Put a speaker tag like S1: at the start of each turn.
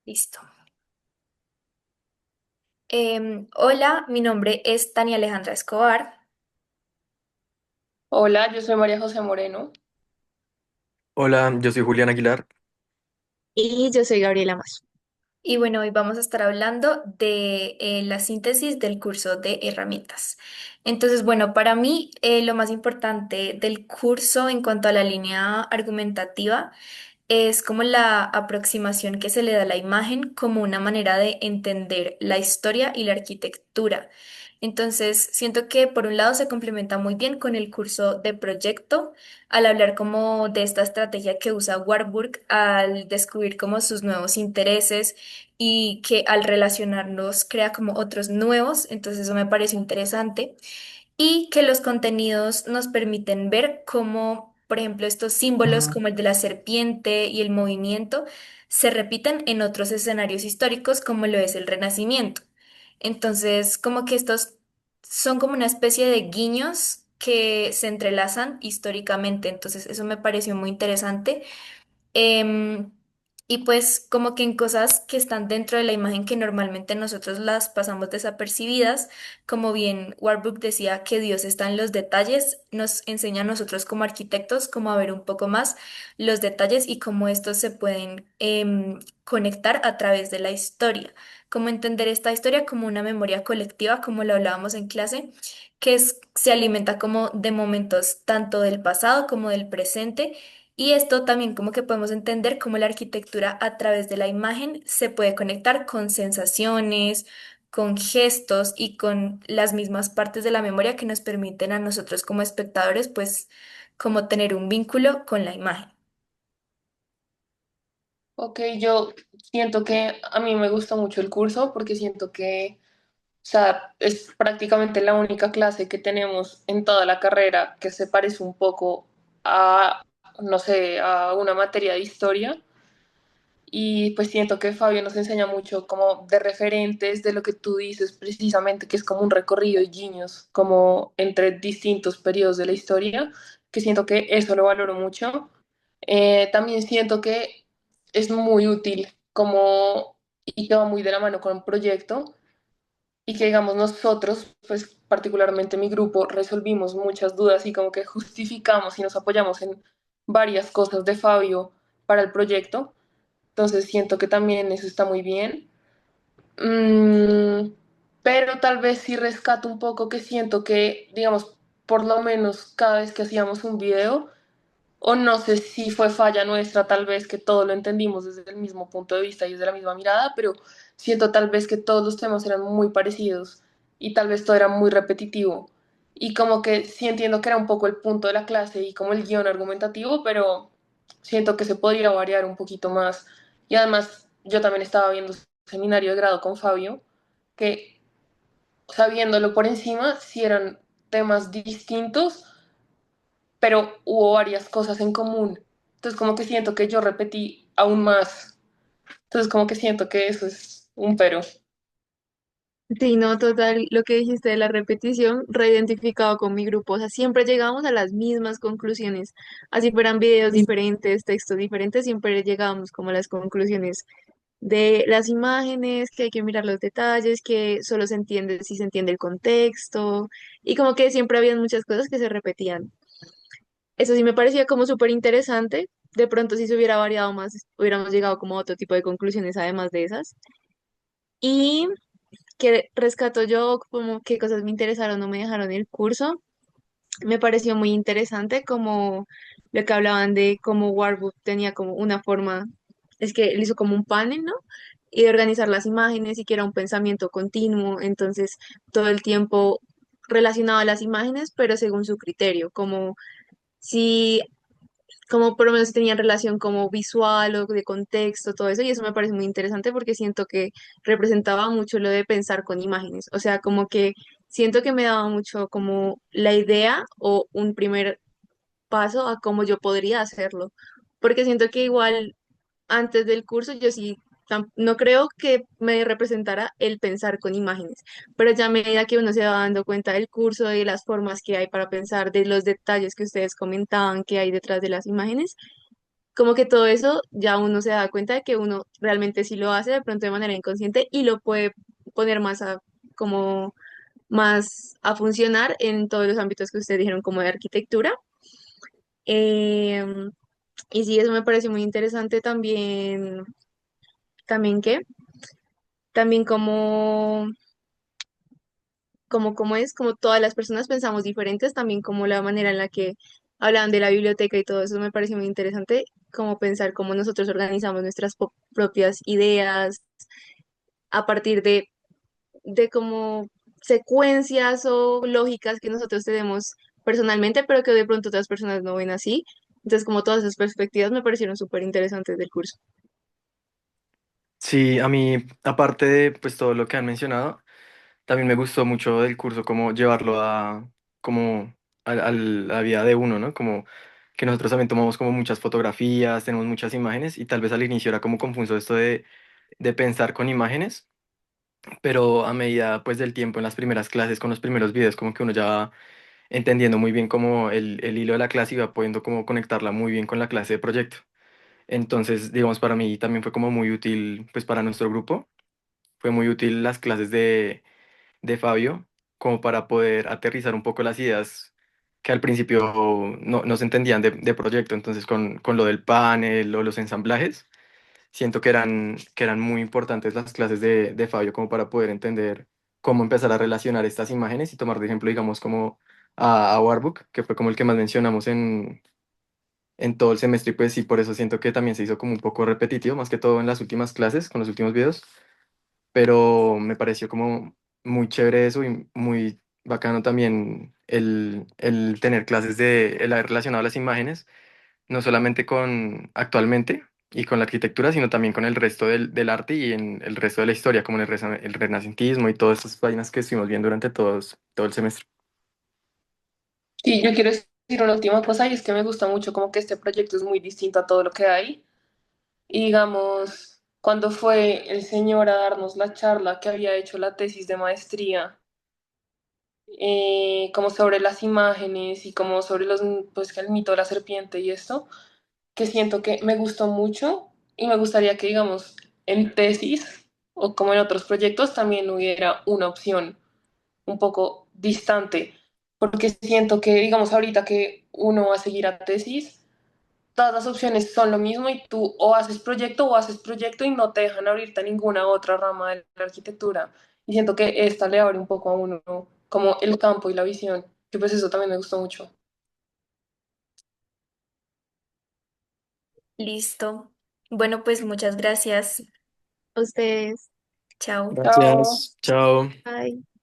S1: Listo. Hola, mi nombre es Tania Alejandra Escobar
S2: Hola, yo soy María José Moreno.
S3: Hola, yo soy Julián Aguilar.
S4: Y yo soy Gabriela Más.
S1: y bueno, hoy vamos a estar hablando de la síntesis del curso de herramientas. Entonces, bueno, para mí lo más importante del curso en cuanto a la línea argumentativa es como la aproximación que se le da a la imagen como una manera de entender la historia y la arquitectura. Entonces, siento que por un lado se complementa muy bien con el curso de proyecto al hablar como de esta estrategia que usa Warburg al descubrir como sus nuevos intereses y que al relacionarnos crea como otros nuevos. Entonces, eso me parece interesante y que los contenidos nos permiten ver cómo, por ejemplo, estos símbolos como el de la serpiente y el movimiento se repiten en otros escenarios históricos como lo es el Renacimiento. Entonces, como que estos son como una especie de guiños que se entrelazan históricamente. Entonces, eso me pareció muy interesante. Em, y pues como que en cosas que están dentro de la imagen que normalmente nosotros las pasamos desapercibidas, como bien Warburg decía que Dios está en los detalles, nos enseña a nosotros como arquitectos como a ver un poco más los detalles y cómo estos se pueden conectar a través de la historia, como entender esta historia como una memoria colectiva, como lo hablábamos en clase, se alimenta como de momentos tanto del pasado como del presente y esto también como que podemos entender cómo la arquitectura a través de la imagen se puede conectar con sensaciones, con gestos y con las mismas partes de la memoria que nos permiten a nosotros como espectadores, pues, como tener un vínculo con la imagen.
S2: Ok, yo siento que a mí me gusta mucho el curso porque siento que, o sea, es prácticamente la única clase que tenemos en toda la carrera que se parece un poco a, no sé, a una materia de historia. Y pues siento que Fabio nos enseña mucho como de referentes de lo que tú dices precisamente, que es como un recorrido y guiños, como entre distintos periodos de la historia, que siento que eso lo valoro mucho. También siento que es muy útil como y que va muy de la mano con un proyecto y que digamos nosotros, pues particularmente mi grupo, resolvimos muchas dudas y como que justificamos y nos apoyamos en varias cosas de Fabio para el proyecto. Entonces siento que también eso está muy bien. Mm, pero tal vez sí rescato un poco que siento que, digamos, por lo menos cada vez que hacíamos un video, o no sé si fue falla nuestra, tal vez que todo lo entendimos desde el mismo punto de vista y desde la misma mirada, pero siento tal vez que todos los temas eran muy parecidos y tal vez todo era muy repetitivo. Y como que sí entiendo que era un poco el punto de la clase y como el guión argumentativo, pero siento que se podría variar un poquito más. Y además, yo también estaba viendo seminario de grado con Fabio, que sabiéndolo por encima, sí eran temas distintos, pero hubo varias cosas en común. Entonces como que siento que yo repetí aún más. Entonces como que siento que eso es un pero.
S4: Sí, no, total, lo que dijiste de la repetición, reidentificado con mi grupo, o sea, siempre llegamos a las mismas conclusiones, así fueran videos diferentes, textos diferentes, siempre llegábamos como a las conclusiones de las imágenes, que hay que mirar los detalles, que solo se entiende si se entiende el contexto, y como que siempre habían muchas cosas que se repetían. Eso sí me parecía como súper interesante, de pronto si se hubiera variado más, hubiéramos llegado como a otro tipo de conclusiones además de esas. Y que rescato yo, como qué cosas me interesaron o me dejaron el curso. Me pareció muy interesante como lo que hablaban de cómo Warburg tenía como una forma, es que él hizo como un panel, ¿no? Y de organizar las imágenes y que era un pensamiento continuo, entonces todo el tiempo relacionaba las imágenes, pero según su criterio, como si como por lo menos tenían relación como visual o de contexto, todo eso, y eso me parece muy interesante porque siento que representaba mucho lo de pensar con imágenes, o sea, como que siento que me daba mucho como la idea o un primer paso a cómo yo podría hacerlo, porque siento que igual antes del curso yo sí no creo que me representara el pensar con imágenes, pero ya a medida que uno se va dando cuenta del curso, de las formas que hay para pensar, de los detalles que ustedes comentaban que hay detrás de las imágenes, como que todo eso ya uno se da cuenta de que uno realmente sí lo hace de pronto de manera inconsciente y lo puede poner más a, como más a funcionar en todos los ámbitos que ustedes dijeron, como de arquitectura. Em, y sí, eso me parece muy interesante también, también que, también como es, como todas las personas pensamos diferentes, también como la manera en la que hablaban de la biblioteca y todo eso me parece muy interesante, como pensar cómo nosotros organizamos nuestras propias ideas a partir de como secuencias o lógicas que nosotros tenemos personalmente, pero que de pronto otras personas no ven así. Entonces, como todas esas perspectivas me parecieron súper interesantes del curso.
S3: Sí, a mí, aparte de pues todo lo que han mencionado, también me gustó mucho del curso como llevarlo a como la vida de uno, ¿no? Como que nosotros también tomamos como muchas fotografías, tenemos muchas imágenes y tal vez al inicio era como confuso esto de pensar con imágenes, pero a medida pues del tiempo en las primeras clases, con los primeros videos, como que uno ya va entendiendo muy bien como el hilo de la clase y va pudiendo como conectarla muy bien con la clase de proyecto. Entonces, digamos, para mí también fue como muy útil, pues para nuestro grupo, fue muy útil las clases de Fabio, como para poder aterrizar un poco las ideas que al principio no se entendían de proyecto. Entonces, con lo del panel o los ensamblajes, siento que eran muy importantes las clases de Fabio como para poder entender cómo empezar a relacionar estas imágenes y tomar de ejemplo, digamos, como a Warbook, que fue como el que más mencionamos en todo el semestre, y pues sí, por eso siento que también se hizo como un poco repetitivo, más que todo en las últimas clases, con los últimos videos, pero me pareció como muy chévere eso y muy bacano también el tener clases el haber relacionado las imágenes, no solamente con actualmente y con la arquitectura, sino también con el resto del arte y en el resto de la historia, como en el renacentismo y todas estas páginas que estuvimos viendo durante todo el semestre.
S2: Y yo quiero decir una última cosa y es que me gusta mucho como que este proyecto es muy distinto a todo lo que hay. Y digamos, cuando fue el señor a darnos la charla que había hecho la tesis de maestría, como sobre las imágenes y como sobre pues que el mito de la serpiente y esto, que siento que me gustó mucho y me gustaría que, digamos, en tesis o como en otros proyectos también hubiera una opción un poco distante, porque siento que, digamos, ahorita que uno va a seguir a tesis, todas las opciones son lo mismo y tú o haces proyecto y no te dejan abrirte a ninguna otra rama de la arquitectura. Y siento que esta le abre un poco a uno como el campo y la visión, que pues eso también me gustó mucho.
S1: Listo. Bueno, pues muchas gracias.
S4: A ustedes.
S1: Chao.
S2: Chao.
S3: Gracias, chao.
S4: Bye.